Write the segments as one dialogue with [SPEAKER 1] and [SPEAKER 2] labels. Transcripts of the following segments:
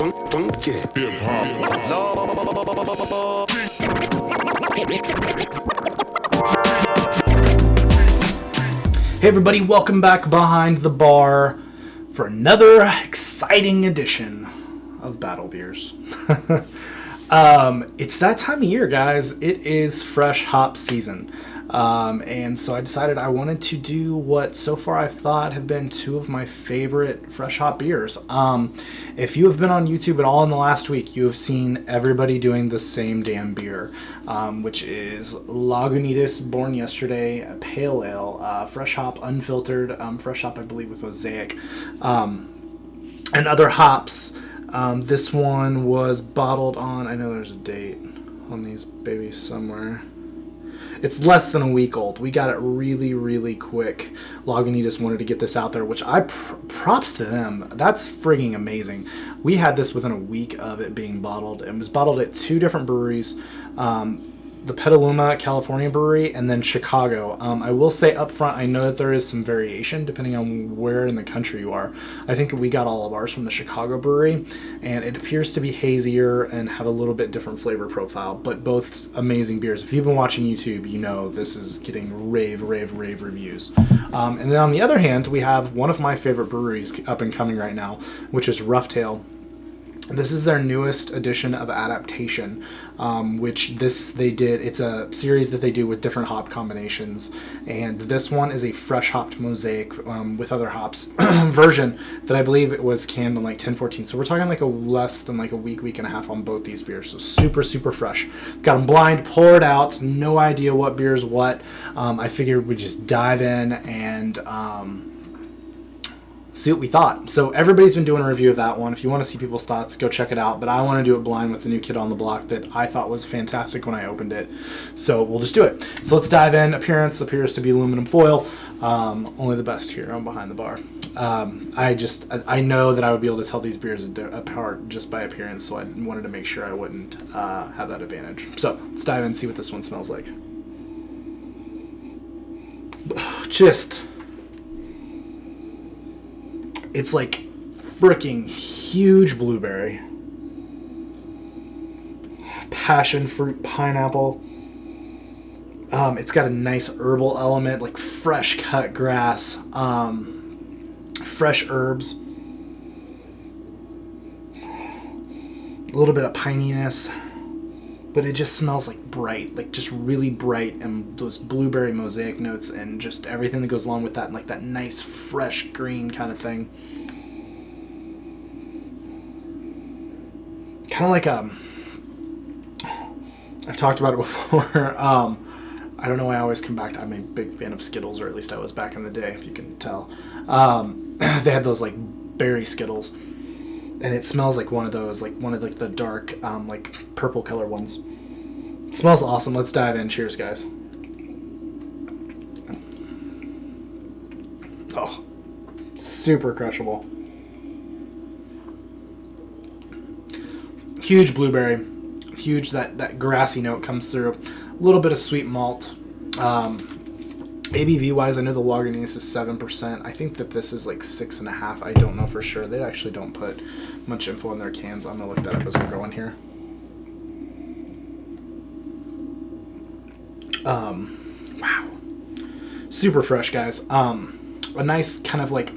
[SPEAKER 1] Hey everybody, welcome back behind the bar for another exciting edition of Battle Beers. It's that time of year, guys. It is fresh hop season. And so I decided I wanted to do what so far I've thought have been two of my favorite fresh hop beers. If you have been on YouTube at all in the last week, you have seen everybody doing the same damn beer, which is Lagunitas Born Yesterday Pale Ale, fresh hop, unfiltered, fresh hop I believe with Mosaic, and other hops. This one was bottled on, I know there's a date on these babies somewhere. It's less than a week old. We got it really, really quick. Lagunitas wanted to get this out there, which I props to them. That's frigging amazing. We had this within a week of it being bottled. It was bottled at two different breweries. The Petaluma, California brewery, and then Chicago. I will say up front, I know that there is some variation depending on where in the country you are. I think we got all of ours from the Chicago brewery, and it appears to be hazier and have a little bit different flavor profile, but both amazing beers. If you've been watching YouTube, you know this is getting rave reviews. And then on the other hand, we have one of my favorite breweries up and coming right now, which is Roughtail. This is their newest edition of Adaptation, which they did. It's a series that they do with different hop combinations, and this one is a fresh hopped Mosaic with other hops version that I believe it was canned on like 10/14. So we're talking like less than like a week and a half on both these beers. So super fresh. Got them blind, poured out, no idea what beer is what. I figured we'd just dive in and see what we thought. So everybody's been doing a review of that one. If you want to see people's thoughts, go check it out. But I want to do it blind with the new kid on the block that I thought was fantastic when I opened it. So we'll just do it. So let's dive in. Appearance appears to be aluminum foil. Only the best here on Behind the Bar. I know that I would be able to tell these beers apart just by appearance, so I wanted to make sure I wouldn't have that advantage. So let's dive in and see what this one smells like. It's like freaking huge blueberry, passion fruit, pineapple. It's got a nice herbal element, like fresh cut grass, fresh herbs, a little bit of pininess, but it just smells like bright, like just really bright, and those blueberry Mosaic notes and just everything that goes along with that, and like that nice fresh green kind of thing. Kind of like I've talked about it before. I don't know why I always come back to, I'm a big fan of Skittles, or at least I was back in the day, if you can tell. They had those like berry Skittles, and it smells like one of those, like one of like the dark like purple color ones. It smells awesome. Let's dive in. Cheers, guys. Oh, super crushable. Huge blueberry, huge that grassy note comes through. A little bit of sweet malt. ABV wise, I know the Lagunitas is 7%. I think that this is like 6.5. I don't know for sure. They actually don't put much info in their cans. I'm gonna look that up as we're going here. Wow, super fresh, guys. A nice kind of like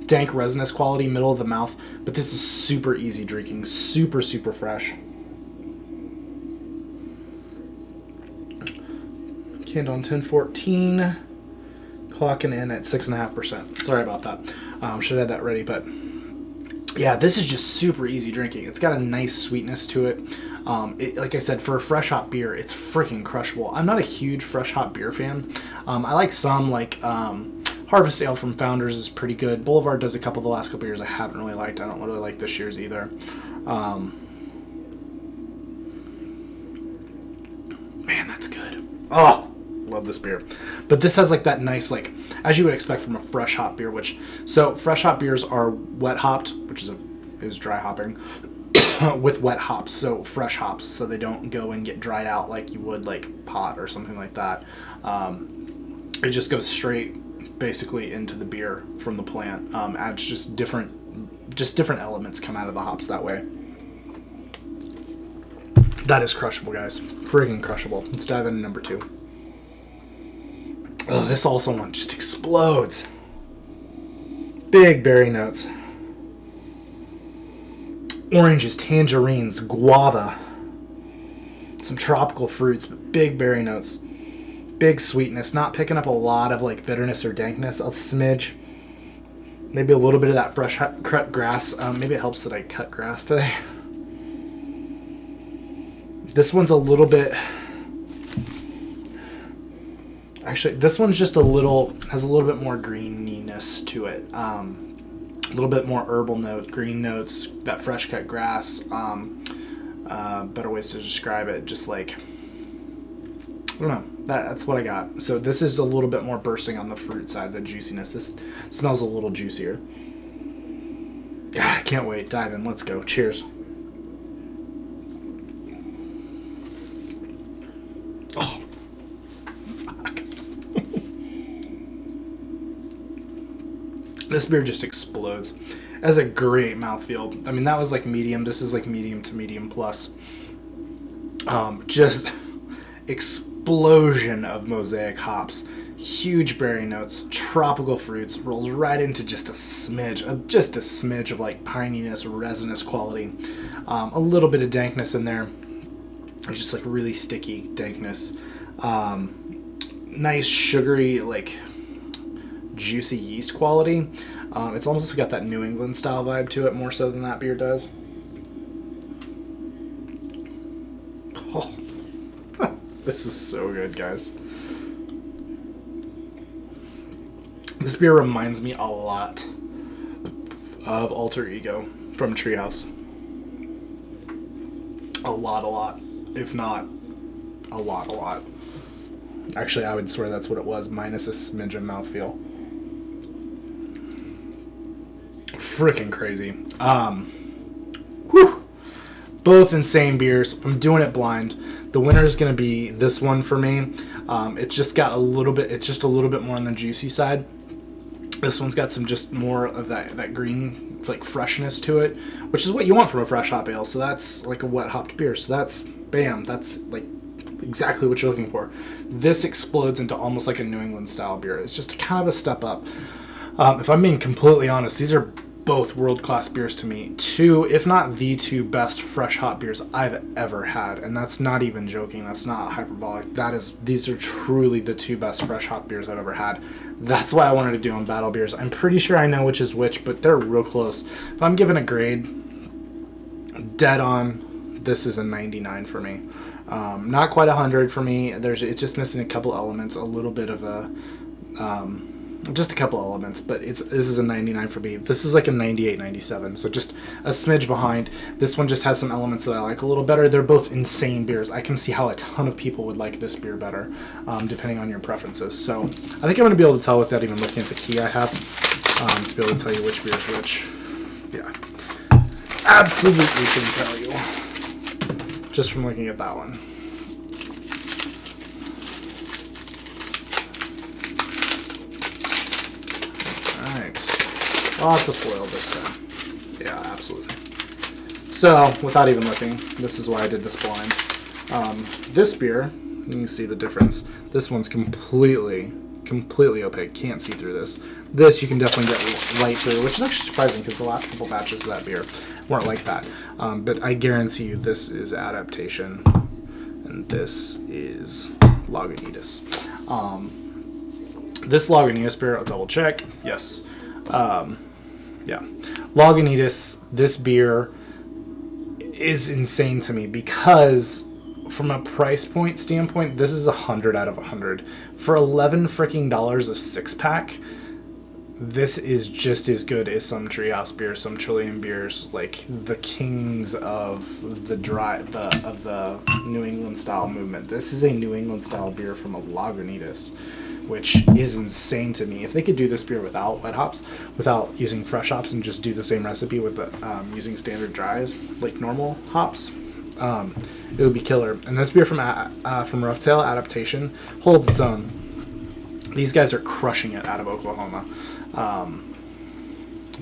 [SPEAKER 1] dank resinous quality, middle of the mouth, but this is super easy drinking, super fresh. Canned on 10/14, clocking in at 6.5%. Sorry about that. Should have had that ready, but yeah, this is just super easy drinking. It's got a nice sweetness to it. Like I said, for a fresh hop beer, it's freaking crushable. I'm not a huge fresh hop beer fan. I like some, like Harvest Ale from Founders is pretty good. Boulevard does a couple the last couple years I haven't really liked. I don't really like this year's either. Man, that's good. Oh, love this beer. But this has like that nice, like, as you would expect from a fresh hop beer, so fresh hop beers are wet hopped, which is dry hopping, with wet hops, so fresh hops, so they don't go and get dried out like you would like pot or something like that. It just goes straight basically into the beer from the plant. Adds just different just different elements come out of the hops that way. That is crushable, guys. Friggin' crushable. Let's dive into number 2. Oh, this also one just explodes. Big berry notes. Oranges, tangerines, guava. Some tropical fruits, but big berry notes. Big sweetness. Not picking up a lot of like bitterness or dankness. A smidge. Maybe a little bit of that fresh cut grass. Maybe it helps that I cut grass today. This one's a little bit... Actually, this one's just has a little bit more greeniness to it. A little bit more herbal note, green notes, that fresh cut grass. Better ways to describe it, just like, I don't know, that's what I got. So this is a little bit more bursting on the fruit side, the juiciness. This smells a little juicier. I can't wait, dive in, let's go, cheers. Oh, fuck. This beer just explodes. It has a great mouthfeel. I mean, that was like medium. This is like medium to medium plus. Just explosion of mosaic hops. Huge berry notes, tropical fruits, rolls right into just a smidge of like pininess, resinous quality. A little bit of dankness in there. It's just like really sticky dankness. Nice sugary, like juicy yeast quality. It's almost got that New England style vibe to it, more so than that beer does. Oh. This is so good, guys. This beer reminds me a lot of Alter Ego from Treehouse. A lot. If not a lot. Actually, I would swear that's what it was, minus a smidge of mouthfeel. Freaking crazy. Whew. Both insane beers. I'm doing it blind. The winner is going to be this one for me. It's just got a little bit. It's just a little bit more on the juicy side. This one's got some just more of that green like freshness to it, which is what you want from a fresh hop ale. So that's like a wet hopped beer. So that's bam. That's like exactly what you're looking for. This explodes into almost like a New England style beer. It's just kind of a step up. If I'm being completely honest, these are both world-class beers to me. Two, if not the two best fresh hop beers I've ever had. And that's not even joking. That's not hyperbolic. These are truly the two best fresh hop beers I've ever had. That's why I wanted to do them battle beers. I'm pretty sure I know which is which, but they're real close. If I'm giving a grade, dead on, this is a 99 for me. Not quite 100 for me. It's just missing a couple elements, a little bit of a... just a couple elements, but this is a 99 for me. This is like a 98, 97, so just a smidge behind. This one just has some elements that I like a little better. They're both insane beers. I can see how a ton of people would like this beer better, depending on your preferences. So I think I'm going to be able to tell without even looking at the key I have, to be able to tell you which beer is which. Yeah, absolutely can tell you, just from looking at that one. Lots of foil this time. Yeah, absolutely. So, without even looking, this is why I did this blind. This beer, you can see the difference. This one's completely opaque. Can't see through this. This you can definitely get light through, which is actually surprising because the last couple batches of that beer weren't like that. But I guarantee you this is Adaptation, and this is Lagunitas. This Lagunitas beer, I'll double check. Yes. Yeah, Lagunitas, this beer is insane to me because from a price point standpoint, this is 100 out of 100. For $11 freaking a 6-pack, this is just as good as some Treehouse beers, some Chilean beers, like the kings of the New England style movement. This is a New England style beer from a Lagunitas, which is insane to me. If they could do this beer without wet hops, without using fresh hops, and just do the same recipe with using standard dries, like normal hops, it would be killer. And this beer from Roughtail, Adaptation, holds its own. These guys are crushing it out of Oklahoma.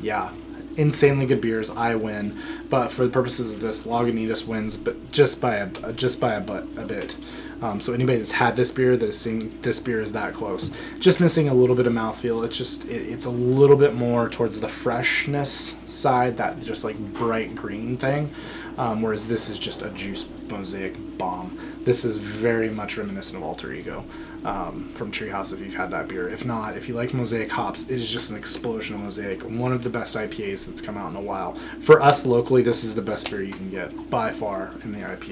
[SPEAKER 1] Yeah, insanely good beers, I win. But for the purposes of this, Lagunitas wins, but just by a bit. So anybody that's had this beer that has seen this beer is that close. Just missing a little bit of mouthfeel. It's just it's a little bit more towards the freshness side, that just like bright green thing. Whereas this is just a juice mosaic bomb. This is very much reminiscent of Alter Ego from Treehouse if you've had that beer. If not, if you like mosaic hops, it is just an explosion of mosaic. One of the best IPAs that's come out in a while. For us locally, this is the best beer you can get by far in the IPA.